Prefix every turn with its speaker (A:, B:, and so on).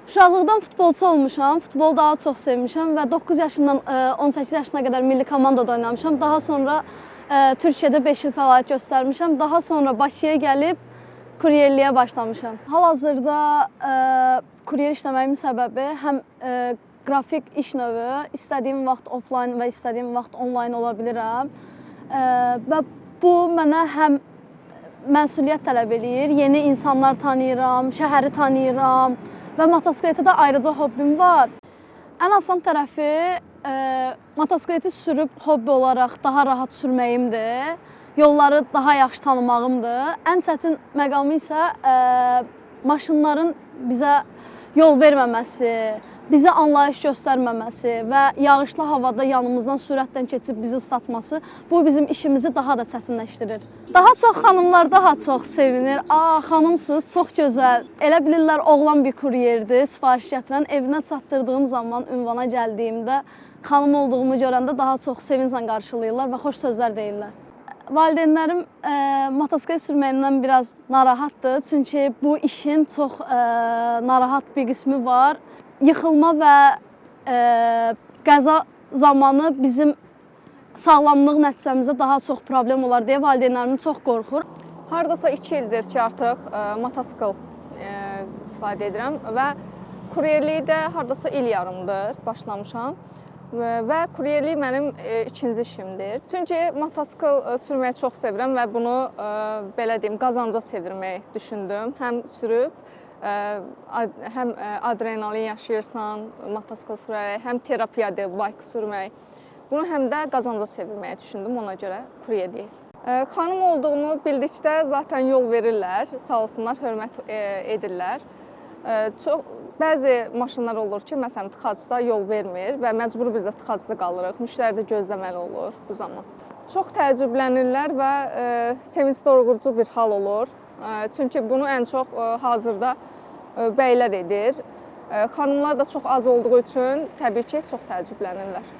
A: Uşaqlıqdan futbolçu olmuşam, futbolu daha çox sevmişəm və 9 yaşından 18 yaşına qədər milli komandada oynamışam. Daha sonra Türkiyədə 5 il fəaliyyət göstərmişəm. Daha sonra Bakıya gəlib kuryerliyə başlamışam. Hal-hazırda kuryer işləməyimin səbəbi həm qrafik iş növü, istədiyim vaxt offline və istədiyim vaxt online ola bilirəm. Və bu mənə həm məsuliyyət tələb eləyir, yeni insanlar tanıyıram, şəhəri tanıyıram və motosikletdə ayrıca hobbim var. Ən asan tərəfi motosikleti sürüb hobbi olaraq daha rahat sürməyimdir, yolları daha yaxşı tanımağımdır. Ən çətin məqamı isə maşınların bizə yol verməməsi, bizə anlayış göstərməməsi və yağışlı havada yanımızdan sürətlə keçib bizi ıslatması bu bizim işimizi daha da çətinləşdirir. Daha çox xanımlar daha çox sevinir. Xanımsınız, çox gözəl. Elə bilirlər oğlan bir kuryerdir, sifariş gətirən. Evinə çatdırdığım zaman, ünvana gəldiyimdə xanım olduğumu görəndə daha çox sevinclə qarşılayırlar və xoş sözlər deyirlər. Valideynlərim motosiklet sürməyimdən biraz narahatdır. Çünki bu işin çox narahat bir qismi var. Yıxılma və qəza zamanı bizim sağlamlıq nəticəmizdə daha çox problem olar deyə valideynlərim çox qorxur.
B: Hardasa 2 ildir ki, artıq motosikl istifadə edirəm və kuryerliyi də hardasa il yarımdır başlamışam. Və kuryerlik mənim ikinci işimdir. Çünki motosikl sürməyi çox sevirəm və bunu belə deyim, qazanca çevirməyi düşündüm. Həm sürüb, həm adrenalin yaşayırsan motosikl sürərək, həm terapiyadır bike sürmək. Bunu həm də qazanca çevirməyi düşündüm, ona görə kuryerlik. Xanım olduğumu bildikdə zaten yol verirlər, sağ olsunlar, hörmət edirlər. Bəzi maşınlar olur ki, məsələn, tıxacda yol vermir və məcbur biz də tıxacda qalırıq. Müştəri də gözləməli olur bu zaman. Çox təəccüblənirlər və sevinç doğurucu bir hal olur. Çünki bunu ən çox hazırda bəylər edir. Xanımlar da çox az olduğu üçün təbii ki, çox təəccüblənirlər.